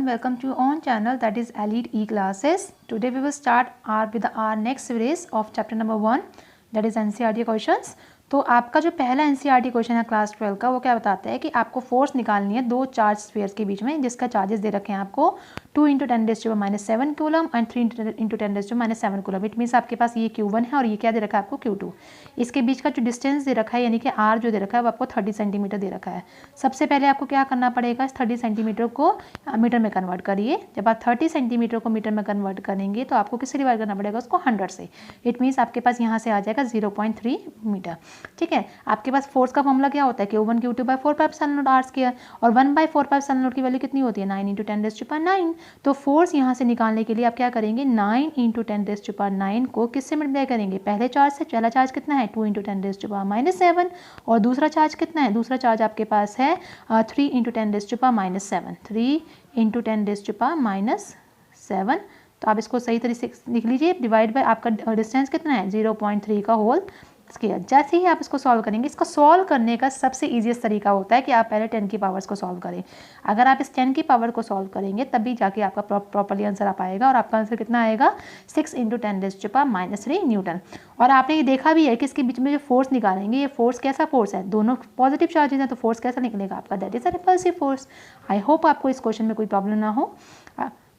welcome to on channel that is Elite E-Classes. Today we will start our next series of chapter number 1 that is NCERT questions. तो आपका जो पहला NCERT question है class 12 का वो क्या बताता है कि आपको फोर्स निकालनी है दो चार्ज स्फीयर्स के बीच में जिसका चार्जेस दे रखे हैं आपको 2 × 10⁻⁻7 coulomb and 3 × 10⁻7 coulomb. It means आपके पास ये Q1 है और ये क्या दे रखा है आपको Q2। इसके बीच का जो डिस्टेंस दे रखा है यानी कि R जो दे रखा है वो आपको 30 सेंटीमीटर दे रखा है। सबसे पहले आपको क्या करना पड़ेगा, इस 30 सेंटीमीटर को मीटर में कन्वर्ट करिए। जब आप 30 सेंटीमीटर को मीटर में कन्वर्ट करेंगे तो आपको किससे डिवाइड करना पड़ेगा उसको 100 से। इट मीन्स आपके पास यहाँ से आ जाएगा 0.3 मीटर। ठीक है, आपके पास फोर्स का फॉर्मूला क्या होता है Q1 Q2/4πε0r² और 1/4πε0 की वैल्यू कितनी होती है 9 × 10⁻9। तो फोर्स यहाँ से निकालने के लिए आप क्या करेंगे 9 × 10⁻9 को किससे मल्टीप्लाई करेंगे, पहले चार्ज से। पहला चार्ज कितना है 2 × 10⁻7 और दूसरा चार्ज कितना है, दूसरा चार्ज आपके पास है 3 × 10⁻7 3 × 10⁻7। तो आप इसको सही तरीके से लिख लीजिए, डिवाइड बाय आपका डिस्टेंस कितना है 0.3 का होल स्क्वायर। जैसे ही आप इसको सॉल्व करेंगे, इसको सॉल्व करने का सबसे ईजीएस्ट तरीका होता है कि आप पहले 10 की पावर्स को सॉल्व करें। अगर आप इस 10 की पावर को सॉल्व करेंगे तभी जाके आपका प्रॉपर्ली आंसर आ पाएगा और आपका आंसर कितना आएगा 6 × 10⁻³ न्यूटन। और आपने ये देखा भी है कि इसके बीच में जो फोर्स निकालेंगे ये फोर्स कैसा फोर्स है, दोनों पॉजिटिव चार्जेस हैं तो फोर्स कैसा निकलेगा आपका, that is a repulsive force. I hope आपको इस क्वेश्चन में कोई प्रॉब्लम ना हो।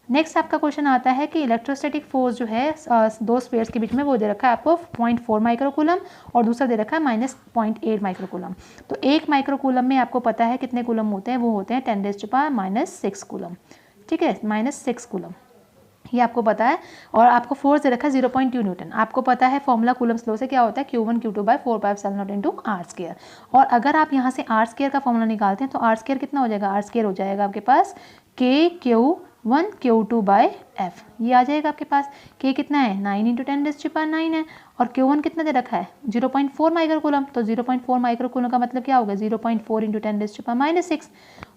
नेक्स्ट आपका क्वेश्चन आता है कि इलेक्ट्रोस्टैटिक फोर्स जो है दो स्फीयर्स के बीच में वो दे रखा है आपको 0.4 माइक्रोकूलम और दूसरा दे रखा है -0.8 माइक्रोकूलम। तो 1 माइक्रोकूलम में आपको पता है कितने कूलम होते हैं, वो होते हैं 10⁻⁻6 कूलम। ठीक है, -6 कूलम ये आपको पता है। और आपको फोर्स दे रखा है 0.2 न्यूटन। आपको पता है फॉर्मूला कूलम्स लॉ से क्या होता है Q1 Q2/4πε0 × r²। और अगर आप यहाँ से r² का फॉर्मूला निकालते हैं तो r² कितना हो जाएगा, r² हो जाएगा आपके पास KQ1 Q2/F। ये आ जाएगा आपके पास। K कितना है 9 × 10⁻9 है और Q1 कितना दे रखा है 0.4 माइक्रोकूलम। तो 0.4 माइक्रोकूलम का मतलब क्या होगा 0.4 × 10⁻6।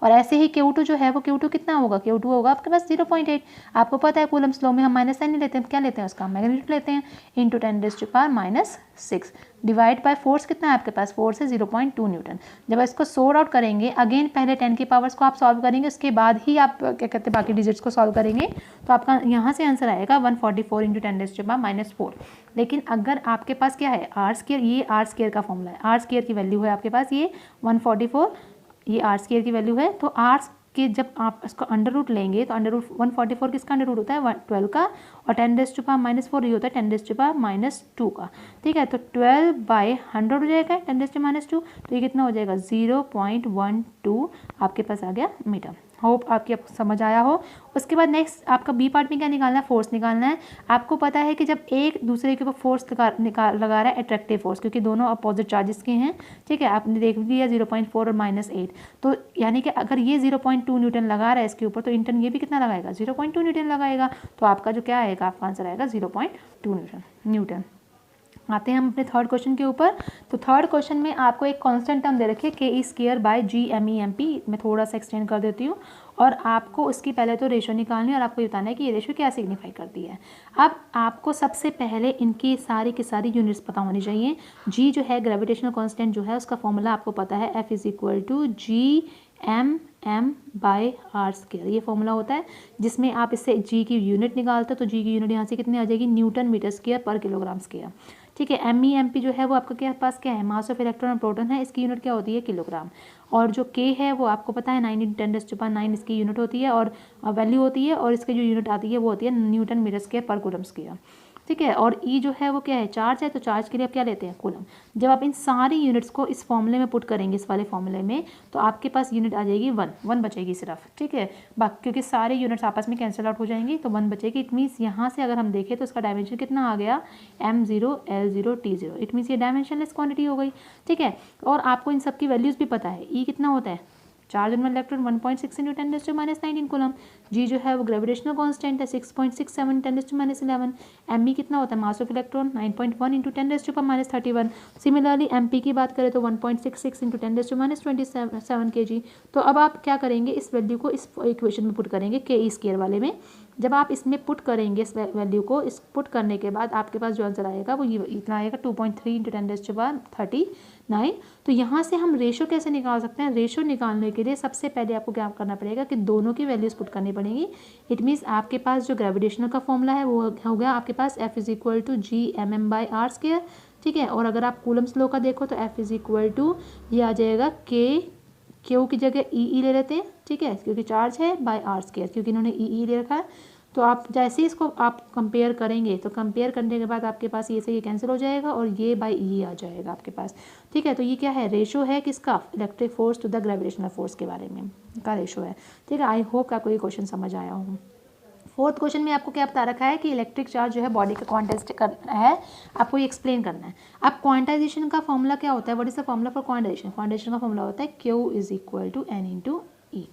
और ऐसे ही Q2 जो है वो Q2 कितना होगा, Q2 होगा आपके पास 0.8। आपको पता है कूलम्स लॉ में हम माइनस साइन नहीं लेते हैं, क्या लेते हैं उसका मैग्नीट्यूड लेते हैं, × 10⁻6 डिवाइड बाय फोर्स कितना है आपके पास, फोर्स है 0.2 न्यूटन। जब इसको सोर्ट आउट करेंगे अगेन पहले 10 की पावर्स को आप सॉल्व करेंगे, उसके बाद ही आप क्या कहते हैं बाकी डिजिट्स को सॉल्व करेंगे। तो आपका यहाँ से आंसर आएगा 144 × 10⁻⁴। लेकिन अगर आपके पास क्या है r², ये r² का फॉर्मूला है, r² की वैल्यू है आपके पास ये 144, ये r² की वैल्यू है। तो r कि जब आप इसको अंडर रूट लेंगे तो अंडर रूट 144 किसका अंडर रूट होता है 12 का और 10⁻⁴ ये होता है 10⁻² का। ठीक है, तो 12/100 हो जाएगा 10⁻²। तो ये कितना हो जाएगा 0.12 आपके पास आ गया मीटर। होप आपकी समझ आया हो। उसके बाद नेक्स्ट आपका बी पार्ट में क्या निकालना है, फोर्स निकालना है। आपको पता है कि जब एक दूसरे के ऊपर फोर्स लगा रहा है अट्रैक्टिव फोर्स, क्योंकि दोनों अपोजिट चार्जेस के हैं। ठीक है, आपने देख लिया 0.4 और -8। तो यानी कि अगर ये 0.2 न्यूटन लगा रहा है इसके ऊपर तो इंटर्न ये भी कितना लगाएगा 0.2 न्यूटन लगाएगा। तो आपका जो क्या आएगा, आपका आंसर आएगा 0.2 न्यूटन। आते हैं हम अपने थर्ड क्वेश्चन के ऊपर। तो थर्ड क्वेश्चन में आपको एक कांस्टेंट टर्म दे रखी है KE²/GMEMP। मैं थोड़ा सा एक्सटेंड कर देती हूँ और आपको उसकी पहले तो रेशो निकालनी है और आपको बताना है कि ये रेशो क्या सिग्निफाई करती है। अब आपको सबसे पहले इनकी सारी की सारी यूनिट्स पता होनी चाहिए। G जो है ग्रेविटेशनल कांस्टेंट जो है उसका फॉर्मूला आपको पता है F = GMM/r²। ये फॉर्मूला होता है जिसमें आप इससे G की यूनिट निकालते हो तो G की यूनिट यहाँ से कितनी आ जाएगी न्यूटन मीटर स्क्वायर पर किलोग्राम स्क्वायर। ठीक है, MEMP जो है वो आपका क्या पास क्या है मास ऑफ इलेक्ट्रॉन और प्रोटॉन है, इसकी यूनिट क्या होती है किलोग्राम। और जो K है वो आपको पता है 9 × 10⁻9 इसकी यूनिट होती है और वैल्यू होती है, और इसकी जो यूनिट आती है वो होती है न्यूटन मीटर स्क्वायर पर कूलम स्क्वायर। ठीक है, और E जो है वो क्या है चार्ज है, तो चार्ज के लिए आप क्या लेते हैं कूलम। जब आप इन सारी यूनिट्स को इस फॉर्मूले में पुट करेंगे, इस वाले फॉर्मूले में, तो आपके पास यूनिट आ जाएगी 1 बचेगी सिर्फ। ठीक है, बाकी क्योंकि सारे यूनिट्स आपस में कैंसिल आउट हो जाएंगी तो 1 बचेगी। इट मीन्स यहाँ से अगर हम देखें तो इसका डायमेंशन कितना आ गया m0 l0 t0। It means ये डायमेंशनलेस क्वांटिटी हो गई। ठीक है, और आपको इन सब की वैल्यूज़ भी पता है। E कितना होता है charge on electron 1.6 × 10⁻19 coulomb. G जो है वो ग्रेविटेशनल कांस्टेंट है 6.67 10⁻11। Me कितना होता है mass of electron 9.1 × 10⁻31। Similarly MP की बात करें तो 1.66 × 10⁻27 kg। तो अब आप क्या करेंगे, इस वैल्यू को इस इक्वेशन में पुट करेंगे KE² वाले में। जब आप इसमें पुट करेंगे इस वैल्यू को, इस पुट करने के बाद आपके पास जो आंसर आएगा वो ये इतना आएगा 2.3 × 10⁻39। तो यहाँ से हम रेशो कैसे निकाल सकते हैं? रेशो निकालने के लिए सबसे पहले आपको क्या करना पड़ेगा कि दोनों की वैल्यूज़ पुट करनी पड़ेगी। इट मीन्स आपके पास जो ग्रेविटेशनल का फॉर्मूला है वो हो गया आपके पास F = G/m/r²। ठीक है, और अगर आप कूलम्स लॉ का देखो तो F = ये आ जाएगा क्यू की जगह ई ले लेते हैं। ठीक है, क्योंकि चार्ज है r², क्योंकि इन्होंने ई ले रखा है। तो आप जैसे ही इसको आप कंपेयर करेंगे तो कंपेयर करने के बाद आपके पास ये से ये कैंसिल हो जाएगा और ये बाई ई आ जाएगा आपके पास। ठीक है, तो ये क्या है? रेशो है किसका? Electric force to the gravitational force के बारे में का रेशो है। ठीक है, आई होप आपको ये क्वेश्चन समझ आया हो। फोर्थ क्वेश्चन में आपको क्या बता रखा है कि इलेक्ट्रिक चार्ज जो है बॉडी का क्वांटाइज करना है, आपको ये एक्सप्लेन करना है। अब क्वांटाइजेशन का फॉर्मूला क्या होता है? What is the formula for quantization? Quantization का फॉर्मूला होता है Q = N × E।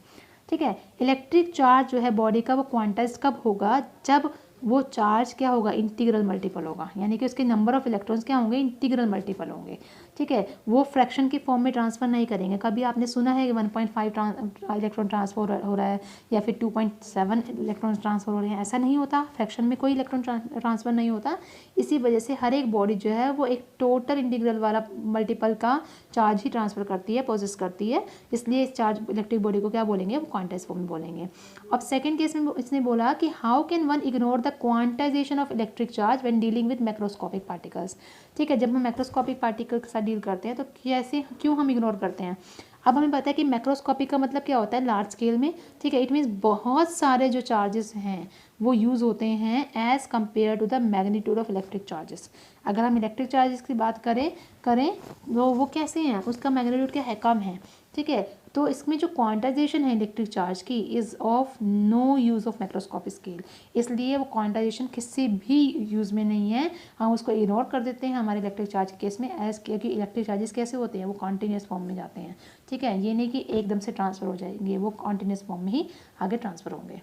ठीक है, इलेक्ट्रिक चार्ज जो है बॉडी का वो क्वांटाइज कब होगा? जब वो चार्ज क्या होगा? इंटीग्रल मल्टीपल होगा, यानी कि उसके नंबर ऑफ इलेक्ट्रॉन्स क्या होंगे? इंटीग्रल मल्टीपल होंगे। ठीक है, वो फ्रैक्शन की फॉर्म में ट्रांसफ़र नहीं करेंगे। कभी आपने सुना है कि 1.5 इलेक्ट्रॉन ट्रांसफर हो रहा है या फिर 2.7 इलेक्ट्रॉन ट्रांसफर हो रहे हैं? ऐसा नहीं होता, फ्रैक्शन में कोई इलेक्ट्रॉन ट्रांसफ़र नहीं होता। इसी वजह से हर एक बॉडी जो है वो एक टोटल इंटीग्रल वाला मल्टीपल का चार्ज ही ट्रांसफ़र करती है, पोजेस करती है। इसलिए इस चार्ज इलेक्ट्रिक बॉडी को क्या बोलेंगे? वो क्वांटाइज फॉर्म में बोलेंगे। अब सेकेंड केस में इसने बोला कि how can one ignore the quantization of electric charge when dealing with macroscopic particles. ठीक है, जब हम मैक्रोस्कोपिक पार्टिकल के साथ डील करते हैं तो क्यों हम इग्नोर करते हैं? अब हमें पता है कि मैक्रोस्कोपिक का मतलब क्या होता है? लार्ज स्केल में। ठीक है, इट मीन्स बहुत सारे जो चार्जेस हैं वो यूज़ होते हैं as compare to the magnitude of electric charges. अगर हम इलेक्ट्रिक चार्जेस की बात करें तो वो कैसे हैं? उसका मैग्नीट्यूड क्या है? कम है। ठीक है, तो इसमें जो क्वांटाइजेशन है इलेक्ट्रिक चार्ज की is of no use of macroscopic scale, इसलिए वो क्वांटाइजेशन किसी भी यूज़ में नहीं है। हम उसको इग्नोर कर देते हैं हमारे इलेक्ट्रिक चार्ज के केस में, क्योंकि इलेक्ट्रिक चार्जेस कैसे होते हैं? वो कॉन्टीन्यूस फॉर्म में जाते हैं। ठीक है, ये नहीं कि एकदम से ट्रांसफ़र हो जाएंगे, वो कॉन्टीन्यूस फॉर्म में ही आगे ट्रांसफ़र होंगे।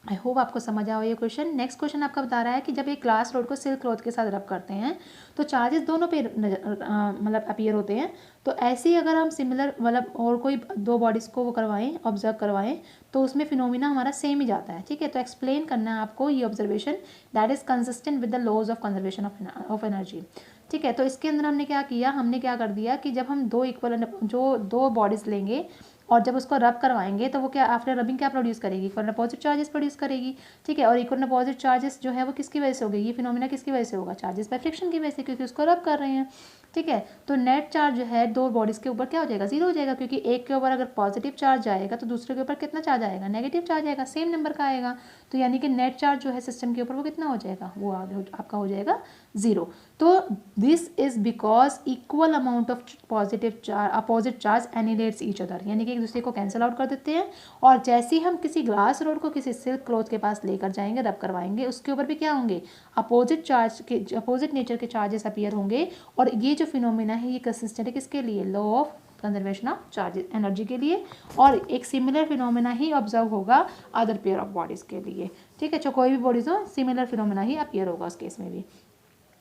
आई होप आपको समझ आया ये क्वेश्चन। नेक्स्ट क्वेश्चन आपका बता रहा है कि जब एक ग्लास रोड को सिल्क क्लॉथ के साथ रब करते हैं तो चार्जेस दोनों पे मतलब अपीयर होते हैं। तो ऐसे ही अगर हम सिमिलर मतलब और कोई दो बॉडीज़ को वो करवाएं, ऑब्जर्व करवाएं, तो उसमें फिनोमिना हमारा सेम ही जाता है। ठीक है, तो एक्सप्लेन करना है आपको ये observation that is consistent with the laws of conservation of energy. ठीक है, तो इसके अंदर हमने क्या किया? हमने क्या कर दिया कि जब हम दो बॉडीज़ लेंगे और जब उसको रब करवाएंगे तो वो क्या आफ्टर रबिंग क्या प्रोड्यूस करेगी? इक्वल अपोजिट चार्जेस प्रोड्यूस करेगी। ठीक है, और इक्वल अपोजिट चार्जेस जो है वो किसकी वजह से होगी? ये फिनोमिना किसकी वजह से होगा? चार्जेस बाय फ्रिक्शन की वजह से, क्योंकि उसको रब कर रहे हैं। ठीक है, तो नेट चार्ज जो है दो बॉडीज़ के ऊपर क्या हो जाएगा? जीरो हो जाएगा, क्योंकि एक के ऊपर अगर पॉजिटिव चार्ज आएगा तो दूसरे के ऊपर कितना चार्ज आएगा? नेगेटिव चार्ज आएगा, सेम नंबर का आएगा। तो यानी कि नेट चार्ज जो है सिस्टम के ऊपर वो कितना हो जाएगा? वो आपका हो जाएगा 0। तो this is because equal amount of opposite charge annelids each other, यानी कि एक दूसरे को कैंसिल आउट कर देते हैं। और जैसे ही हम किसी ग्लास रोड को किसी सिल्क क्लॉथ के पास लेकर जाएंगे, रब करवाएंगे, उसके ऊपर भी क्या होंगे? अपोजिट नेचर के चार्जेस अपीयर होंगे। और ये जो फिनोमिना है ये कंसिस्टेंट है किसके लिए? Law of conservation of charges energy के लिए। और एक सिमिलर फिनोमिना ही ऑब्जर्व होगा अदर पेयर ऑफ बॉडीज़ के लिए। ठीक है, जो कोई भी बॉडीज़ हो सिमिलर फिनोमिना ही अपीयर होगा उस केस में भी।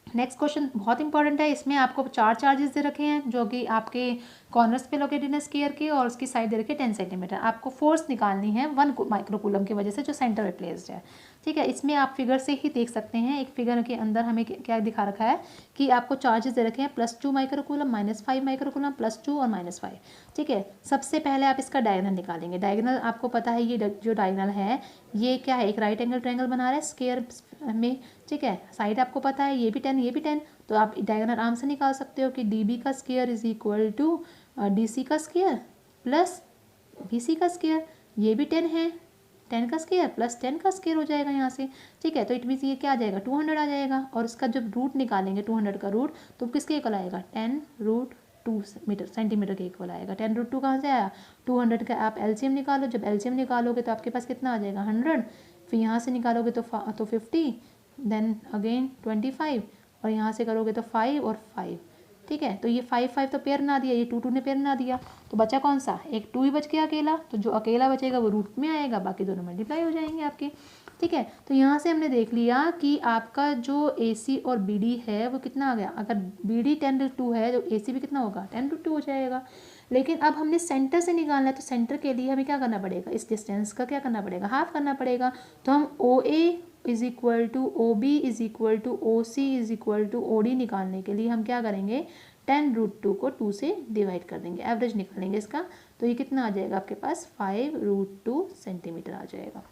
नेक्स्ट क्वेश्चन बहुत इंपॉर्टेंट है, इसमें आपको 4 चार्जेस दे रखे हैं जो कि आपके कॉर्नर्स पे लोकेटेड है स्फीयर के, और उसकी साइड दे रखी है 10 सेंटीमीटर। आपको फोर्स निकालनी है 1 माइक्रोकूलम की वजह से जो सेंटर में प्लेस्ड है। ठीक है, इसमें आप फिगर से ही देख सकते हैं। एक फिगर के अंदर हमें क्या दिखा रखा है कि आपको चार्जेस दे रखे हैं +2 माइक्रोकूलम, -5 माइक्रोकूलम, +2 और -5। ठीक है, सबसे पहले आप इसका डायगोनल निकालेंगे। डायगोनल आपको पता है ये जो डायगोनल है ये क्या है? एक राइट एंगल ट्रायंगल बना रहा है स्क्वायर में। ठीक है, साइड आपको पता है ये भी 10 ये भी 10, तो आप डायगोनल आराम से निकाल सकते हो कि DB का square is equal to DC का स्क्वायर प्लस BC का स्क्वायर। ये भी 10 है, 10 का स्क्वायर प्लस 10 का स्क्वायर हो जाएगा यहाँ से। ठीक है, तो इट मीन्स ये क्या आ जाएगा? 200 आ जाएगा। और इसका जब रूट निकालेंगे 200 का रूट तो किसके इक्वल आएगा? 10√2 सेंटीमीटर के इक्वल आएगा। 10√2 कहाँ से आया? 200 का आप LCM निकालो। जब LCM निकालोगे तो आपके पास कितना आ जाएगा? 100। फिर यहाँ से निकालोगे तो 50, देन अगेन 25, और यहाँ से करोगे तो 5 और 5। ठीक है, तो ये 5 तो पेयर ना दिया, ये 2 ने पेयर ना दिया, तो बचा कौन सा? एक 2 ही बच गया अकेला। तो जो अकेला बचेगा वो रूट में आएगा, बाकी दोनों मल्टीप्लाई हो जाएंगे आपके। ठीक है। तो यहाँ से हमने देख लिया कि आपका जो AC और BD है वो कितना आ गया, अगर BD 10/2 है तो AC भी कितना होगा, 10/2 हो जाएगा। लेकिन अब हमने सेंटर से निकालना है, तो सेंटर के लिए हमें क्या करना पड़ेगा, इस डिस्टेंस का क्या करना पड़ेगा, हाफ करना पड़ेगा। तो हम OA is equal to OB is equal to OC is equal to OD निकालने के लिए हम क्या करेंगे, 10√2 को 2 से डिवाइड कर देंगे, एवरेज निकालेंगे इसका। तो ये कितना आ जाएगा आपके पास, 5√2 सेंटीमीटर आ जाएगा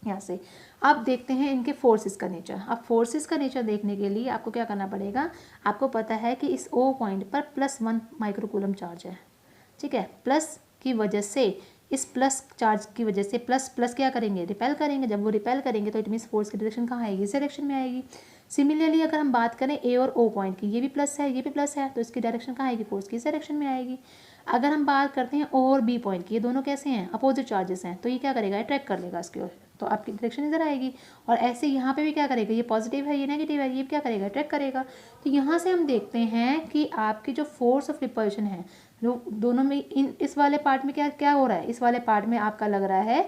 यहाँ से। अब देखते हैं इनके फोर्सेस का नेचर। अब फोर्सेस का नेचर देखने के लिए आपको क्या करना पड़ेगा, आपको पता है कि इस O पॉइंट पर +1 माइक्रोकूलम चार्ज है, ठीक है। प्लस की वजह से, इस प्लस चार्ज की वजह से प्लस प्लस क्या करेंगे, रिपेल करेंगे। जब वो रिपेल करेंगे तो इट मीन्स फोर्स की डायरेक्शन कहाँ आएगी, इस डायरेक्शन में आएगी। सिमिलरली अगर हम बात करें A और O पॉइंट की, ये भी प्लस है ये भी प्लस है, तो इसकी डायरेक्शन कहाँ आएगी, फोर्स की इस डायरेक्शन में आएगी। अगर हम बात करते हैं O और B पॉइंट की, ये दोनों कैसे हैं, अपोजिट चार्जेस हैं, तो ये क्या करेगा, अट्रैक्ट कर लेगा इसकी ओर, तो आपकी डायरेक्शन इधर आएगी। और ऐसे यहाँ पे भी क्या करेगा, ये पॉजिटिव है ये नेगेटिव है, ये क्या करेगा, अट्रैक्ट करेगा। तो यहाँ से हम देखते हैं कि आपकी जो फोर्स ऑफ रिपल्शन है, जो दोनों में इस वाले पार्ट में क्या क्या हो रहा है, इस वाले पार्ट में आपका लग रहा है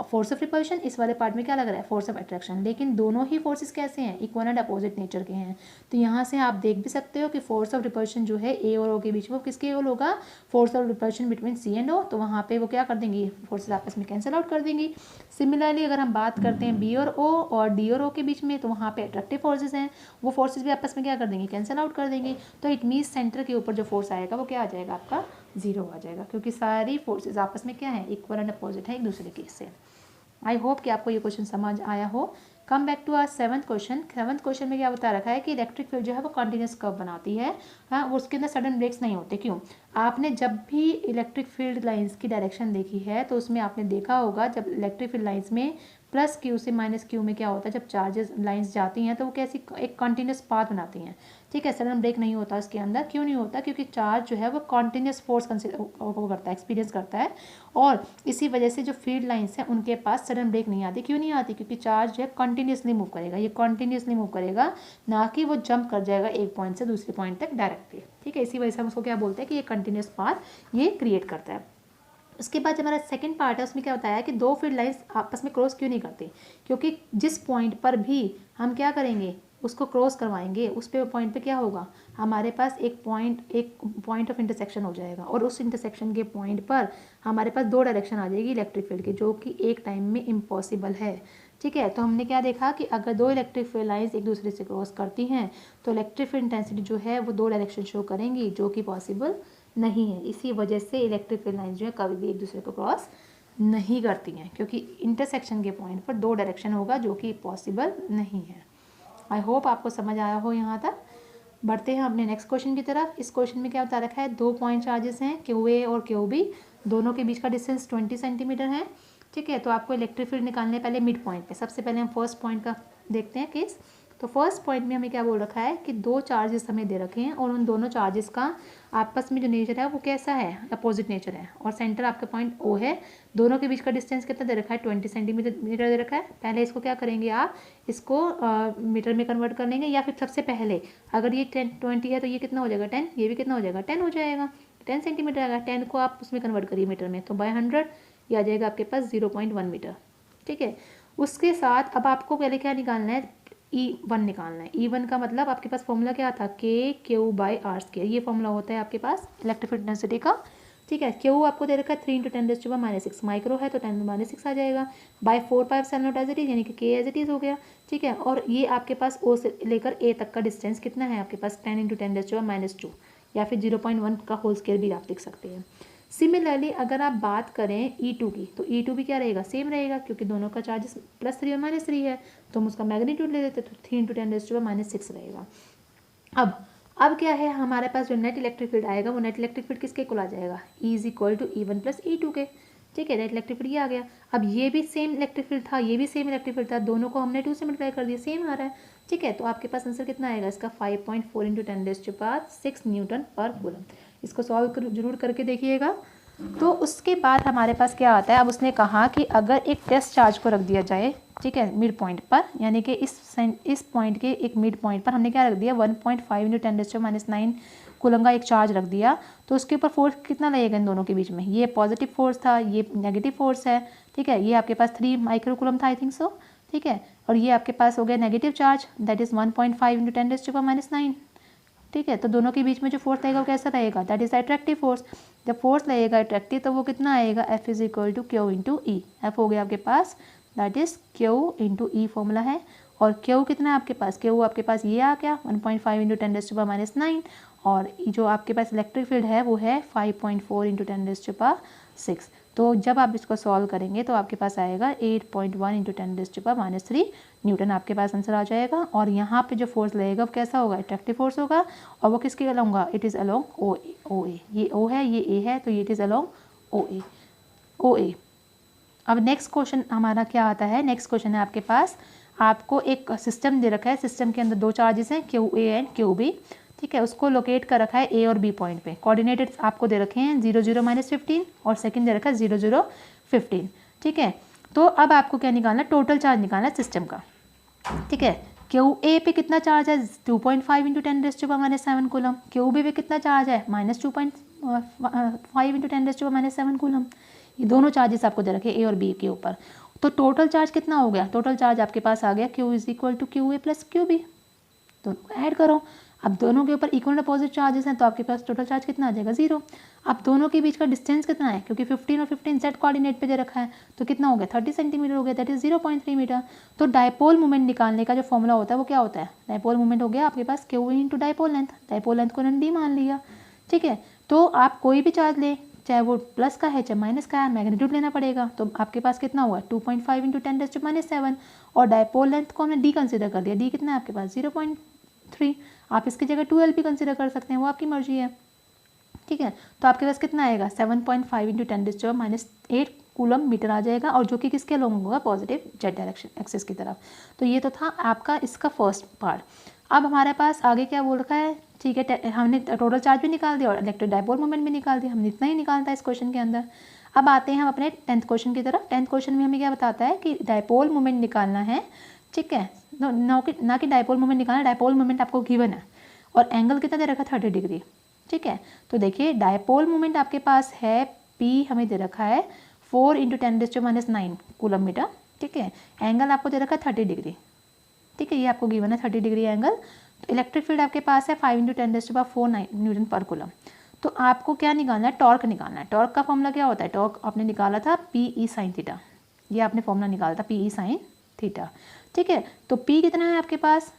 फोर्स ऑफ रिपल्शन, इस वाले पार्ट में क्या लग रहा है, फोर्स ऑफ अट्रैक्शन। लेकिन दोनों ही फोर्सेस कैसे हैं, इक्वल एंड अपोजिट नेचर के हैं। तो यहाँ से आप देख भी सकते हो कि फोर्स ऑफ रिपल्शन जो है A और O के बीच में, वो किसके इक्वल होगा, force of repulsion between C and O। तो वहाँ पे वो क्या कर देंगी, फोर्सेस आपस में कैंसिल आउट कर देंगी। सिमिलरली अगर हम बात करते हैं B और O और D और O के बीच में, तो वहाँ पे अट्रैक्टिव फोर्सेस हैं, वो फोर्सेस भी आपस में क्या कर देंगी, कैंसिल आउट कर देंगी। तो इट मीन्स सेंटर के ऊपर जो फोर्स आएगा वो क्या आ जाएगा, आपका 0 आ जाएगा, क्योंकि सारी फोर्सेस आपस में क्या है, इक्वल एंड अपोजिट है एक दूसरे के से। आई होप कि आपको ये क्वेश्चन समझ आया हो। Come back to our 7th question. 7th question में क्या बता रखा है कि इलेक्ट्रिक फील्ड जो है वो कंटिन्यूस कर्व बनाती है, हाँ, उसके अंदर सडन ब्रेक्स नहीं होते। क्यों, आपने जब भी इलेक्ट्रिक फील्ड लाइंस की डायरेक्शन देखी है तो उसमें आपने देखा होगा जब इलेक्ट्रिक फील्ड लाइंस में +Q से -Q में क्या होता है, जब चार्जेस लाइंस जाती हैं तो वो कैसी एक कंटिन्यूस पाथ बनाती हैं, ठीक है। सडन ब्रेक नहीं होता उसके अंदर। क्यों नहीं होता, क्योंकि चार्ज जो है वो कॉन्टिन्यूस फोर्स वो करता है, एक्सपीरियंस करता है। और इसी वजह से जो फील्ड लाइंस हैं उनके पास सडन ब्रेक नहीं आती। क्यों नहीं आती, क्योंकि चार्ज जो है कंटिन्यूसली मूव करेगा, ये कंटिन्यूसली मूव करेगा, ना कि वो जंप कर जाएगा एक पॉइंट से दूसरे पॉइंट तक डायरेक्टली, ठीक है। इसी वजह से हम उसको क्या बोलते हैं कि ये कंटिन्यूस पाथ ये क्रिएट करता है। उसके बाद हमारा सेकंड पार्ट है, उसमें क्या बताया है कि दो फील्ड लाइंस आपस में क्रॉस क्यों नहीं करती, क्योंकि जिस पॉइंट पर भी हम क्या करेंगे, उसको क्रॉस करवाएंगे, उस पे पॉइंट पे क्या होगा, हमारे पास एक पॉइंट ऑफ इंटरसेक्शन हो जाएगा। और उस इंटरसेक्शन के पॉइंट पर हमारे पास दो डायरेक्शन आ जाएगी इलेक्ट्रिक फील्ड की, जो कि एक टाइम में इम्पॉसिबल है, ठीक है। तो हमने क्या देखा कि अगर दो इलेक्ट्रिक फील्ड लाइंस एक दूसरे से क्रॉस करती हैं तो इलेक्ट्रिक फील्ड इंटेंसिटी जो है वो दो डायरेक्शन शो करेंगी, जो कि पॉसिबल नहीं है। इसी वजह से इलेक्ट्रिक फील्ड लाइंस जो है कभी भी एक दूसरे को क्रॉस नहीं करती हैं, क्योंकि इंटरसेक्शन के पॉइंट पर दो डायरेक्शन होगा, जो कि पॉसिबल नहीं है। आई होप आपको समझ आया हो यहाँ तक। बढ़ते हैं अपने नेक्स्ट क्वेश्चन की तरफ। इस क्वेश्चन में क्या बता रखा है, दो पॉइंट चार्जेस हैं QA और QB, दोनों के बीच का डिस्टेंस 20 सेंटीमीटर है, ठीक है। तो आपको इलेक्ट्रिक फील्ड निकालने पहले मिड पॉइंट पे, सबसे पहले हम फर्स्ट पॉइंट का देखते हैं केस। तो फर्स्ट पॉइंट में हमें क्या बोल रखा है कि दो चार्जेस हमें दे रखे हैं और उन दोनों चार्जेस का आपस में जो नेचर है वो कैसा है, अपोजिट नेचर है। और सेंटर आपका पॉइंट O है, दोनों के बीच का डिस्टेंस कितना दे रखा है, 20 सेंटीमीटर दे रखा है। पहले इसको क्या करेंगे आप, इसको मीटर में कन्वर्ट कर लेंगे, या फिर सबसे पहले अगर ये 20 है तो ये कितना हो जाएगा 10, ये भी कितना हो जाएगा 10 हो जाएगा, 10 सेंटीमीटर आएगा। 10 को आप उसमें कन्वर्ट करिए मीटर में, तो बाय 100 ये आ जाएगा आपके पास 0.1 मीटर, ठीक है। उसके साथ अब आपको पहले क्या निकालना है, E1 निकालना है। E1 का मतलब आपके पास फॉर्मूला क्या था, KQ/R², ये फॉर्मूला होता है आपके पास इलेक्ट्रिक फील्ड इंटेंसिटी का, ठीक है। Q आपको दे रखा है 3 × 10⁻⁶ माइक्रो है, तो 10⁻⁶ आ जाएगा, बाय 4πε0 एज इट इज, यानी कि K एज इट इज हो गया, ठीक है। और ये आपके पास O से लेकर A तक का डिस्टेंस कितना है आपके पास, 10 × 10⁻², या फिर 0.1 का होल स्क्वायर भी आप लिख सकते हैं। सिमिलरली अगर आप बात करें E2 की, तो E2 भी क्या रहेगा, सेम रहेगा, क्योंकि दोनों का चार्जेस +3 और -3 है, तो हम उसका मैग्नीट्यूड ले लेते, तो 3 × 10⁻⁶ रहेगा। अब क्या है, हमारे पास जो नेट इलेक्ट्रिक फील्ड आएगा वो नेट इलेक्ट्रिक फील्ड किसके इक्वल आ जाएगा, E = E1 + E2 के, ठीक है। नेट इलेक्ट्रिक फील्ड ये आ गया। अब ये भी सेम इलेक्ट्रिक फील्ड था, ये भी सेम इलेक्ट्रिक फील्ड था, दोनों को हमने 2 से मल्टीप्लाई कर दिया, सेम आ रहा है, ठीक है। तो आपके पास आंसर कितना आएगा इसका, 5.4 × 10⁻6 N/कूलम। इसको सॉल्व जरूर करके देखिएगा। तो उसके बाद हमारे पास क्या आता है, अब उसने कहा कि अगर एक टेस्ट चार्ज को रख दिया जाए, ठीक है, मिड पॉइंट पर, यानी कि इस पॉइंट के एक मिड पॉइंट पर हमने क्या रख दिया, 1.5 × 10⁻9 कूलम का एक चार्ज रख दिया, तो उसके ऊपर फोर्स कितना लगेगा इन दोनों के बीच में, ये पॉजिटिव फोर्स था, ये नेगेटिव फोर्स है, ठीक है। ये आपके पास 3 माइक्रो कूलम था, आई थिंक सो, ठीक है। और ये आपके पास हो गया negative charge, that is 1.5 into 10⁻⁹। ठीक है। तो दोनों के बीच में जो फोर्स लगेगा वो कैसा रहेगा, दैट इज अट्रैक्टिव फोर्स। जब फोर्स लगेगा अट्रैक्टिव तो वो कितना आएगा, F is equal to Q into E. F हो गया आपके पास that is Q into E formula है। और Q कितना है आपके पास, Q आपके पास ये आ गया 1.5 इंटू 10⁻⁹। और जो आपके पास इलेक्ट्रिक फील्ड है वो है 5.4 इंटू 10⁻⁶। तो जब आप इसको सॉल्व करेंगे तो आपके पास आएगा 8.1 इंटू 10⁻³ न्यूटन आपके पास आंसर आ जाएगा। और यहाँ पे जो फोर्स लगेगा वो कैसा होगा, अट्रैक्टिव फोर्स होगा। और वो किसके अलोंग होगा, इट इज़ अलोंग ओ ए। ये O है, ये A है, तो ये इट इज़ अलोंग ओ ए। अब नेक्स्ट क्वेश्चन हमारा क्या आता है, नेक्स्ट क्वेश्चन है आपके पास, आपको एक सिस्टम दे रखा है, सिस्टम के अंदर दो चार्जेस हैं QA एंड QB। ठीक है, उसको लोकेट कर रखा है A और B पॉइंट पे। कोऑर्डिनेटेड आपको दे रखे हैं 0 0 -15 और सेकंड दे रखा है 0 0 15। ठीक है, तो अब आपको क्या निकालना है, टोटल चार्ज निकालना है सिस्टम का। ठीक है, QA पे कितना चार्ज है 2.5 इंटू 10⁻⁷ कूलम। QB पे कितना चार्ज है -2.5 इंटू 10⁻⁷ कूलम। ये दोनों चार्जेस आपको दे रखे A और B के ऊपर। तो टोटल चार्ज कितना हो गया, टोटल चार्ज आपके पास आ गया Q is equal to QA plus QB। दोनों ऐड करो, अब दोनों के ऊपर इक्वल अपोजिट चार्जेस हैं तो आपके पास टोटल चार्ज कितना आ जाएगा 0। अब दोनों के बीच का डिस्टेंस कितना है, क्योंकि 15 और 15 Z कोऑर्डिनेट पे दे रखा है, तो कितना हो गया 30 सेंटीमीटर हो गया, दैट इज 0.3 मीटर। तो डायपोल मोमेंट निकालने का जो फॉर्मूला होता है वो क्या होता है, डायपोल मोमेंट हो गया आपके पास Q into dipole length. Dipole length को D मान लिया। ठीक है, तो आप कोई भी चार्ज ले, चाहे वो प्लस का है चाहे माइनस का है, मैग्नीट्यूड लेना पड़ेगा। तो आपके पास कितना हुआ 2.5 इंटू 10⁻⁷। और डायपोल लेंथ को हमने D कंसिडर कर दिया, D कितना है आपके पास 0.3। आप इसकी जगह 2L भी कंसिडर कर सकते हैं, वो आपकी मर्जी है। ठीक है, तो आपके पास कितना आएगा 7.5 इंटू 10⁻⁸ कूलम मीटर आ जाएगा, और जो कि किसके अलोंग होगा, पॉजिटिव जेड डायरेक्शन एक्सिस की तरफ। तो ये तो था आपका इसका फर्स्ट पार्ट। अब हमारे पास आगे क्या बोल रखा है, ठीक है, हमने टोटल चार्ज भी निकाल दिया और इलेक्ट्रिक डायपोल मोमेंट भी निकाल दिया, हमने इतना ही निकालता है इस क्वेश्चन के अंदर। अब आते हैं हम अपने 10th क्वेश्चन की तरफ। 10th क्वेश्चन में हमें क्या बताता है कि डायपोल मोमेंट निकालना है। ठीक है, ना कि डायपोल मोमेंट निकालना, डायपोल मोमेंट आपको गिवन है और एंगल कितना दे रखा है 30 डिग्री। ठीक है, तो देखिए डायपोल मोमेंट आपके पास है P हमें दे रखा है 4 इंटू 10⁻⁹ कूलम मीटर। ठीक है, एंगल आपको दे रखा है 30 डिग्री। ठीक है, ये आपको गिवन है 30 डिग्री एंगल। तो इलेक्ट्रिक फील्ड आपके पास है 5 इंटू 10⁻⁴ न्यूटन पर कूलम। तो आपको क्या निकालना है, टॉर्क निकालना है। टॉर्क का फॉर्मूला क्या होता है, टॉर्क आपने निकाला था PE sin थीटा, ये आपने फॉर्मूला निकाला था PE sin थीटा। ठीक है, तो P कितना है आपके पास,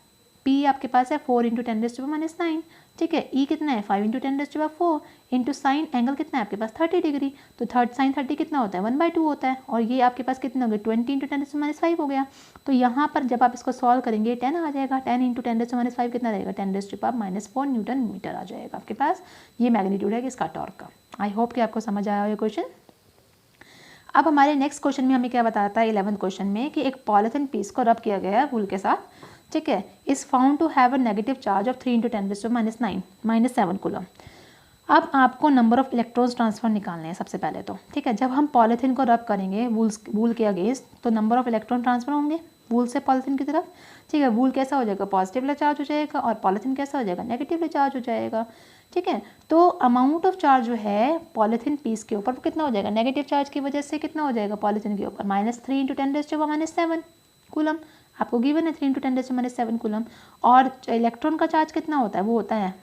P आपके पास है 4 इंटू 10⁻⁹। ठीक है, E कितना है 5 इंटू 10⁻⁴ इंटू साइन एंगल कितना है आपके पास 30 डिग्री। तो sin 30 कितना होता है 1/2 होता है, और ये आपके पास कितना हो गया 20 इंटू 10⁻⁵ हो गया। तो यहाँ पर जब आप इसको सॉल्व करेंगे 10 आ जाएगा, 10 इंटू 10⁻⁵ कितना रहेगा 10⁻⁻⁴ न्यूटन मीटर आ जाएगा आपके पास। ये मैग्नीट्यूड है इसका टॉर्क का। आई होप कि आपको समझ आया ये क्वेश्चन। अब हमारे नेक्स्ट क्वेश्चन में हमें क्या बताता है 11th क्वेश्चन में कि एक पॉलिथीन पीस को रब किया गया है वूल के साथ। ठीक है, is found to have a negative charge of 3 into 10⁻⁹ -7 coulomb. अब आपको नंबर ऑफ इलेक्ट्रॉन्स ट्रांसफर निकालने हैं सबसे पहले तो। ठीक है, जब हम पॉलिथीन को रब करेंगे वूल के अगेंस्ट तो नंबर ऑफ इलेक्ट्रॉन ट्रांसफर होंगे वूल से पॉलिथीन की तरफ। ठीक है, वूल कैसा हो जाएगा पॉजिटिवली चार्ज हो जाएगा और पॉलिथीन कैसा हो जाएगा नेगेटिवली चार्ज हो जाएगा। ठीक है, तो अमाउंट ऑफ चार्ज जो है पॉलिथीन पीस के ऊपर वो कितना हो जाएगा, नेगेटिव चार्ज की वजह से कितना हो जाएगा पॉलिथीन के ऊपर -3 इंटू 10⁻⁷ कूलम। आपको गिवन है 3 इंटू 10⁻⁷ कूलम। और इलेक्ट्रॉन का चार्ज कितना होता है, वो होता है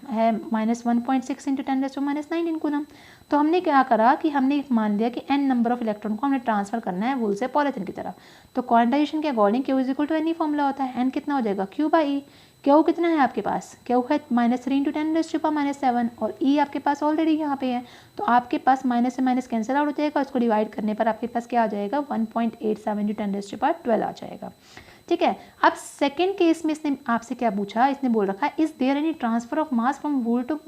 -1.6 इंटू 10⁻⁹ कूलम। तो हमने क्या करा कि हमने मान लिया कि n नंबर ऑफ इलेक्ट्रॉन को हमने ट्रांसफर करना है वूल से पॉलिथीन की तरफ। तो क्वांटाइजेशन के according Q is equal to any formula होता है, n कितना हो जाएगा Q/E। Q कितना है आपके पास, Q है -3 इंटू 10⁻⁷ और E आपके पास ऑलरेडी यहाँ पे है। तो आपके पास माइनस से माइनस कैंसिल आउट हो जाएगा, उसको डिवाइड करने पर आपके पास क्या आ जाएगा 1.87 इंटू 10⁻12 आ जाएगा। ठीक है, अब सेकेंड केस में इसने आपसे क्या पूछा, इसने बोल रखा है is there any transfer of mass from wool to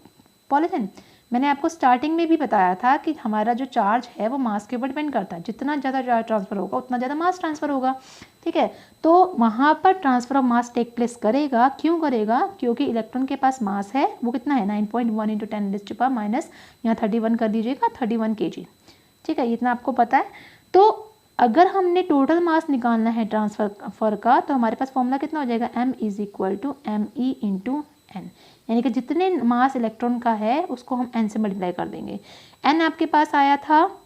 polythene. मैंने आपको स्टार्टिंग में भी बताया था कि हमारा जो चार्ज है वो मास के ऊपर डिपेंड करता है, जितना ज़्यादा चार्ज ट्रांसफर होगा उतना ज़्यादा मास ट्रांसफर होगा। ठीक है, तो वहाँ पर transfer of mass take place करेगा, क्यों करेगा, क्योंकि इलेक्ट्रॉन के पास मास है वो कितना है 9.1 इंटू 10⁻⁻, यहाँ 31 कर दीजिएगा 31 kg। ठीक है, इतना आपको पता है। तो अगर हमने टोटल मास निकालना है ट्रांसफर का तो हमारे पास फॉर्मूला कितना हो जाएगा m is equal to ME into n, यानी कि जितने मास इलेक्ट्रॉन का है उसको हम n से मल्टीप्लाई कर देंगे। n आपके पास आया था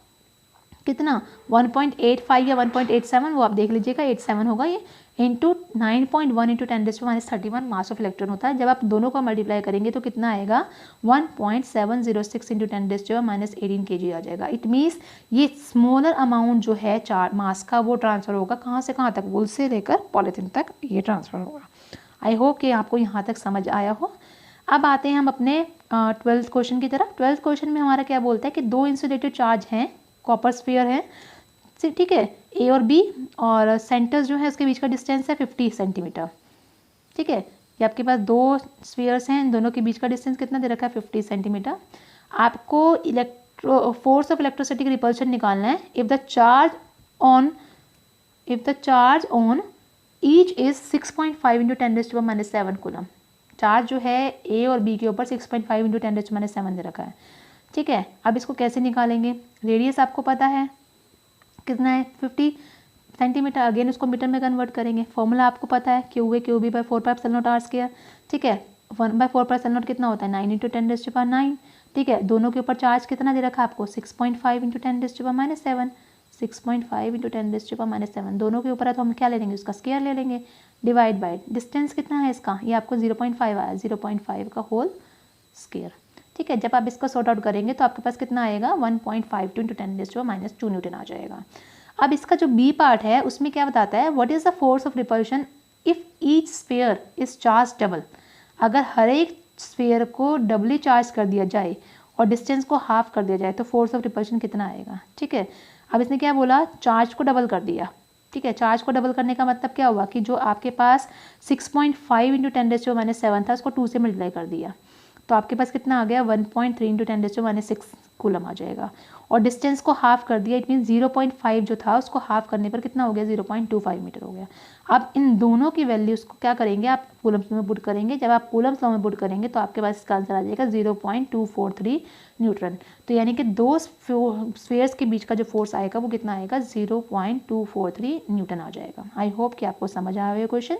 कितना 1.85 या 1.87, वो आप देख लीजिएगा 87 होगा ये into 9.1 into 10⁻31 mass of electron होता है। जब आप दोनों को मल्टीप्लाई करेंगे तो कितना आएगा 1.706 इंटू 10⁻18 kg आ जाएगा। इट मीन्स ये स्मॉलर अमाउंट जो है चार मास का वो ट्रांसफ़र होगा कहाँ से कहाँ तक, वुल से लेकर पॉलीथीन तक ये ट्रांसफ़र होगा। आई होप कि आपको यहाँ तक समझ आया हो। अब आते हैं हम अपने 12th क्वेश्चन की तरफ। 12th क्वेश्चन में हमारा क्या बोलता है कि दो इंसुलेटेड चार्ज हैं, कॉपर स्फीयर है, ठीक है, ए और बी, और सेंटर्स जो है उसके बीच का डिस्टेंस है 50 सेंटीमीटर। ठीक है, ये आपके पास दो स्फीयर्स हैं, इन दोनों के बीच का डिस्टेंस कितना दे रखा है 50 सेंटीमीटर। आपको फोर्स ऑफ इलेक्ट्रोस्टैटिक रिपल्शन निकालना है if the charge on each is 6.5 into 10⁻⁻7 coulomb. Charge जो है ए और बी के ऊपर 6.5 इंटू 10⁻⁻7 दे रखा है। ठीक है, अब इसको कैसे निकालेंगे, रेडियस आपको पता है कितना है 50 सेंटीमीटर, अगेन उसको मीटर में कन्वर्ट करेंगे। फॉर्मूला आपको पता है QA/4πε0r²। ठीक है, 1/4πε0 कितना होता है 9 इंटू 10⁻9। ठीक है, दोनों के ऊपर चार्ज कितना दे रखा है आपको 6.5 इंटू 10⁻7, 6.5 इंटू 10⁻7 दोनों के ऊपर है तो हम क्या ले लेंगे, उसका स्क्वायर ले लेंगे, डिवाइड बाय डिस्टेंस कितना है इसका, ये आपको 0.5 आया, 0.5 का होल स्क्वायर। ठीक है, जब आप इसको सॉर्ट आउट करेंगे तो आपके पास कितना आएगा 1.52 इंटू 10⁻2 न्यूटन आ जाएगा। अब इसका जो बी पार्ट है उसमें क्या बताता है, what is the force of repulsion if each sphere is charge double. अगर हर एक स्फीयर को डबली चार्ज कर दिया जाए और डिस्टेंस को हाफ कर दिया जाए तो फोर्स ऑफ रिपल्शन कितना आएगा। ठीक है, अब इसने क्या बोला, चार्ज को डबल कर दिया। ठीक है, चार्ज को डबल करने का मतलब क्या हुआ कि जो आपके पास 6.5 इंटू 10⁻7 था उसको 2 से मल्टीप्लाई कर दिया तो आपके पास कितना आ गया 1.3 इंटू 10⁻6 कूलम आ जाएगा। और डिस्टेंस को हाफ कर दिया, इट मीन 0.5 जो था उसको हाफ करने पर कितना हो गया 0.25 मीटर हो गया। अब इन दोनों की वैल्यूज़ को क्या करेंगे आप कूलम्स में पुट करेंगे। जब आप कूलम्स लॉ में पुट करेंगे तो आपके पास इसका आंसर आ जाएगा 0.243 न्यूटन। तो यानी कि दो स्फीयर्स के बीच का जो फोर्स आएगा वो कितना आएगा 0.243 न्यूटन आ जाएगा। आई होप कि आपको समझ आया क्वेश्चन।